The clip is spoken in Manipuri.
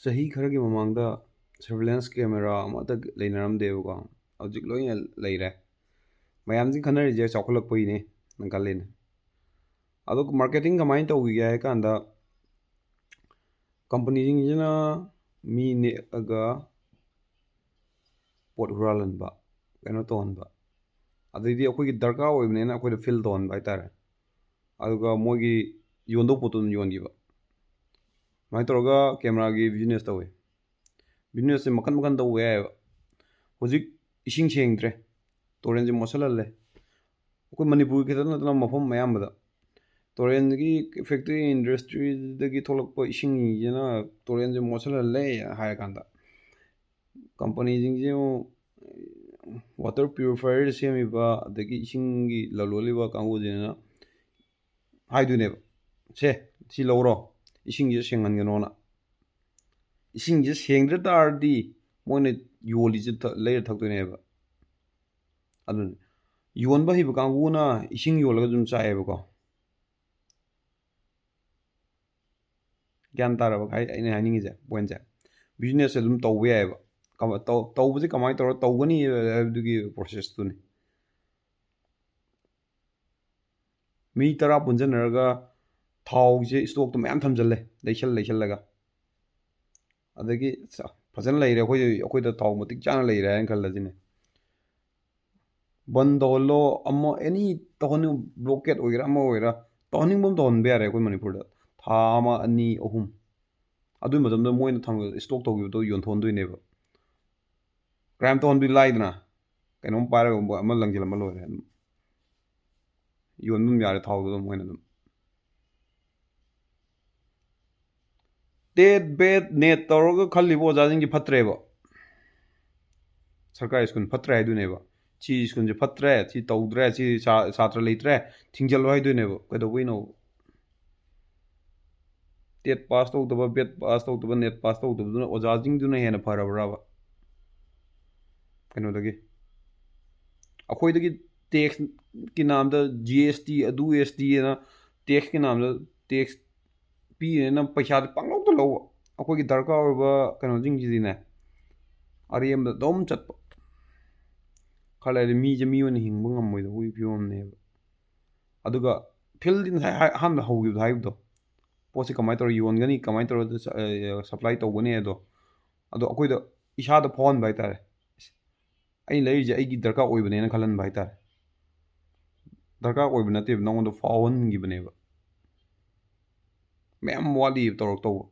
ꯆꯍꯤ ꯈꯔꯒꯤ ꯃꯃꯥꯡꯗ ꯁꯔꯚꯤꯂꯦꯟꯁ ꯀꯦꯃꯦꯔꯥ ꯑꯃꯠꯇ ꯂꯩꯅꯔꯝꯗꯦꯕꯀꯣ ꯍꯧꯖꯤꯛ ꯂꯣꯏꯅ ꯂꯩꯔꯦ ꯃꯌꯥꯝꯁꯤ ꯈꯟꯅꯔꯤꯁꯦ ꯆꯥꯎꯈꯠꯂꯛꯄꯒꯤꯅꯦ ꯅꯪ ꯈꯜꯂꯤꯅꯦ ꯑꯗꯣ ꯃꯥꯔꯀꯦꯇꯤꯡ ꯀꯃꯥꯏꯅ ꯇꯧꯈꯤꯒꯦ ꯍꯥꯏ ꯀꯥꯟꯗ ꯀꯝꯄꯅꯤꯁꯤꯡꯁꯤꯅ ꯃꯤ ꯅꯦꯛꯑꯒ ꯄꯣꯠ ꯍꯨꯔꯥꯜꯍꯟꯕ ꯀꯩꯅꯣ ꯇꯧꯍꯟꯕ ꯑꯗꯩꯗꯤ ꯑꯩꯈꯣꯏꯒꯤ ꯗꯔꯀꯥꯔ ꯑꯣꯏꯕꯅꯤꯅ ꯑꯩꯈꯣꯏꯗ ꯐꯤꯜ ꯇꯧꯍꯟꯕ ꯍꯥꯏꯇꯥꯔꯦ ꯑꯗꯨꯒ ꯃꯣꯏꯒꯤ ꯌꯣꯟꯗꯧ ꯄꯣꯠꯇꯨ ꯑꯗꯨꯝ ꯌꯣꯟꯈꯤꯕ ꯑꯗꯨꯃꯥꯏꯅ ꯇꯧꯔꯒ ꯀꯦꯃꯦꯔꯥꯒꯤ ꯕꯤꯖꯤꯅꯦꯁ ꯇꯧꯋꯤ ꯕꯤꯖꯤꯅꯦꯁꯁꯦ ꯃꯈꯟ ꯃꯈꯟ ꯇꯧꯕ ꯌꯥꯏꯑꯕ ꯍꯧꯖꯤꯛ ꯏꯁꯤꯡ ꯁꯦꯡꯗ꯭ꯔꯦ ꯇꯨꯔꯦꯟꯁꯦ ꯃꯣꯠꯁꯤꯜꯍꯜꯂꯦ ꯑꯩꯈꯣꯏ ꯃꯅꯤꯄꯨꯔ ꯈꯛꯇ ꯅꯠꯇꯅ ꯃꯐꯝ ꯑꯌꯥꯝꯕꯗ ꯇꯨꯔꯦꯟꯗꯒꯤ ꯐꯦꯛꯇꯔꯤ ꯏꯟꯗꯁꯇ꯭ꯔꯤꯗꯒꯤ ꯊꯣꯛꯂꯛꯄ ꯏꯁꯤꯡꯁꯤꯅ ꯇꯨꯔꯦꯟꯁꯦ ꯃꯣꯠꯁꯤꯜꯍꯜꯂꯦ ꯍꯥꯏꯔꯀꯥꯟꯗ ꯀꯝꯄꯅꯤꯁꯤꯡꯁꯦ ꯋꯥꯇꯔ ꯄ꯭ꯌꯨꯔꯤꯐꯥꯏꯌꯔ ꯁꯦꯝꯃꯤꯕ ꯑꯗꯒꯤ ꯏꯁꯤꯡꯒꯤ ꯂꯂꯣꯜꯂꯤꯕ ꯀꯥꯡꯕꯨꯁꯤꯅ ꯍꯥꯏꯗꯣꯏꯅꯦꯕ ꯁꯦ ꯁꯤ ꯂꯧꯔꯣ ꯏꯁꯤꯡꯁꯦ ꯁꯦꯡꯍꯟꯒꯅꯣꯅ ꯏꯁꯤꯡꯁꯦ ꯁꯦꯡꯗ꯭ꯔ ꯇꯥꯔꯗꯤ ꯃꯣꯏꯅ ꯌꯣꯜꯂꯤꯁꯦ ꯂꯩꯔ ꯊꯛꯇꯣꯏꯅꯦꯕ ꯑꯗꯨꯅ ꯌꯣꯟꯕ ꯍꯩꯕ ꯀꯥꯡꯕꯨꯅ ꯏꯁꯤꯡ ꯌꯣꯜꯂꯒ ꯑꯗꯨꯝ ꯆꯥꯏꯑꯦꯕꯀꯣ ꯒ꯭ꯌꯥꯟ ꯇꯥꯔꯕ ꯑꯩꯅ ꯍꯥꯏꯅꯤꯡꯉꯤꯁꯦ ꯄꯣꯏꯟꯁꯦ ꯕꯤꯖꯤꯅꯦꯁꯁꯦ ꯑꯗꯨꯝ ꯇꯧꯕ ꯌꯥꯏꯑꯕ ꯇꯧꯕꯁꯦ ꯀꯃꯥꯏꯅ ꯇꯧꯔ ꯇꯧꯒꯅꯤ ꯍꯥꯏꯕꯗꯨꯒꯤ ꯄ꯭ꯔꯣꯁꯦꯁꯇꯨꯅꯤ ꯃꯤ 10 ꯄꯨꯟꯁꯤꯟꯅꯔꯒ ꯊꯥꯎꯁꯦ ꯏꯁꯇꯣꯛꯇꯣ ꯃꯌꯥꯝ ꯊꯝꯖꯤꯜꯂꯦ ꯂꯩꯁꯜꯂꯒ ꯑꯗꯒꯤ ꯐꯖꯅ ꯂꯩꯔꯦ ꯑꯩꯈꯣꯏꯗ ꯊꯥꯎ ꯃꯇꯤꯛ ꯆꯥꯅ ꯂꯩꯔꯦ ꯍꯥꯏꯅ ꯈꯜꯂꯁꯤꯅꯦ ꯕꯟ ꯇꯧꯍꯜꯂꯣ ꯑꯃ ꯑꯦꯅꯤ ꯇꯧꯍꯟꯅꯤꯡ ꯕ꯭ꯂꯣꯀꯦꯠ ꯑꯣꯏꯒꯦꯔꯥ ꯑꯃ ꯑꯣꯏꯒꯦꯔꯥ ꯇꯧꯍꯟꯅꯤꯡꯕ ꯑꯃ ꯇꯧꯍꯟꯕ ꯌꯥꯔꯦ ꯑꯩꯈꯣꯏ ꯃꯅꯤꯄꯨꯔꯗ ꯊꯥ 1 2 3 ꯑꯗꯨꯒꯤ ꯃꯇꯝꯗ ꯃꯣꯏꯅ ꯏꯁꯇꯣꯛ ꯇꯧꯈꯤꯕꯗꯣ ꯌꯣꯟꯊꯣꯛꯍꯟꯗꯣꯏꯅꯦꯕ ꯀ꯭ꯔꯥꯏꯝ ꯇꯧꯍꯟꯕꯤ ꯂꯥꯏꯗꯅ ꯀꯩꯅꯣꯝ ꯄꯥꯏꯔꯒ ꯑꯃ ꯂꯪꯁꯤꯜꯂꯝꯃ ꯂꯣꯏꯔꯦ ꯑꯗꯨꯝ ꯌꯣꯟꯕ ꯑꯗꯨꯝ ꯌꯥꯔꯦ ꯊꯥꯎꯗꯣ ꯑꯗꯨꯝ ꯃꯣꯏꯅ ꯑꯗꯨꯝ ꯇꯦꯠ ꯕꯦꯠ ꯅꯦꯠ ꯇꯧꯔꯒ ꯈꯜꯂꯤꯕ ꯑꯣꯖꯥꯁꯤꯡꯁꯤ ꯐꯠꯇ꯭ꯔꯦꯕ ꯁꯔꯀꯥꯔꯤ ꯁ꯭ꯀꯨꯜ ꯐꯠꯇ꯭ꯔꯦ ꯍꯥꯏꯗꯣꯏꯅꯦꯕ ꯁꯤ ꯁ꯭ꯀꯨꯜꯁꯦ ꯐꯠꯇ꯭ꯔꯦ ꯁꯤ ꯇꯧꯗ꯭ꯔꯦ ꯁꯤ ꯁꯥꯇ꯭ꯔ ꯂꯩꯇ꯭ꯔꯦ ꯊꯤꯡꯖꯤꯜꯂꯣ ꯍꯥꯏꯗꯣꯏꯅꯦꯕ ꯀꯩꯗꯧꯕꯩꯅꯣ ꯇꯦꯠ ꯄꯥꯁ ꯇꯧꯗꯕ ꯕꯦꯠ ꯄꯥꯁ ꯇꯧꯗꯕ ꯅꯦꯠ ꯄꯥꯁ ꯇꯧꯗꯕꯗꯨꯅ ꯑꯣꯖꯥꯁꯤꯡꯗꯨꯅ ꯍꯦꯟꯅ ꯐꯔꯕ꯭ꯔꯕ ꯀꯩꯅꯣꯗꯒꯤ ꯑꯩꯈꯣꯏꯗꯒꯤ ꯇꯦꯛꯁꯀꯤ ꯅꯥꯝꯗ ꯖꯤ ꯑꯦꯁ ꯇꯤ ꯑꯗꯨ ꯑꯦꯁ ꯇꯤ ꯑꯅ ꯇꯦꯛꯁꯀꯤ ꯅꯥꯝꯗ ꯇꯦꯛꯁ ꯄꯤꯔꯦꯅ ꯄꯩꯁꯥꯗꯤ ꯄꯪꯂꯧꯗ ꯂꯧꯕ ꯑꯩꯈꯣꯏꯒꯤ ꯗꯔꯀꯥꯔ ꯑꯣꯏꯕ ꯀꯩꯅꯣꯁꯤꯡꯁꯤꯗꯤꯅꯦ ꯑꯔꯦꯝꯕꯗ ꯑꯗꯨꯝ ꯆꯠꯄ ꯈꯔ ꯂꯩꯔꯗꯤ ꯃꯤꯁꯦ ꯃꯤ ꯑꯣꯏꯅ ꯍꯤꯡꯕ ꯉꯝꯃꯣꯏꯗꯧꯕꯒꯤ ꯐꯤꯕꯝꯅꯦꯕ ꯑꯗꯨꯒ ꯐꯤꯜꯗꯤ ꯉꯁꯥꯏ ꯑꯍꯥꯟꯕ ꯍꯧꯈꯤꯕꯗꯣ ꯍꯥꯏꯕꯗꯣ ꯄꯣꯠꯁꯦ ꯀꯃꯥꯏꯅ ꯇꯧꯔ ꯌꯣꯟꯒꯅꯤ ꯀꯃꯥꯏꯅ ꯇꯧꯔ ꯁꯄ꯭ꯂꯥꯏ ꯇꯧꯒꯅꯤ ꯑꯗꯣ ꯑꯩꯈꯣꯏꯗ ꯏꯁꯥꯗ ꯐꯥꯎꯍꯟꯕ ꯍꯥꯏꯇꯥꯔꯦ ꯑꯩꯅ ꯂꯩꯔꯤꯁꯦ ꯑꯩꯒꯤ ꯗꯔꯀꯥꯔ ꯑꯣꯏꯕꯅꯦꯅ ꯈꯜꯍꯟꯕ ꯍꯥꯏꯇꯥꯔꯦ ꯗꯔꯀꯥꯔ ꯑꯣꯏꯕ ꯅꯠꯇꯦꯕ ꯅꯉꯣꯟꯗ ꯐꯥꯎꯍꯟꯈꯤꯕꯅꯦꯕ ꯃꯌꯥꯝ ꯋꯥꯠꯂꯤꯕ ꯇꯧꯕ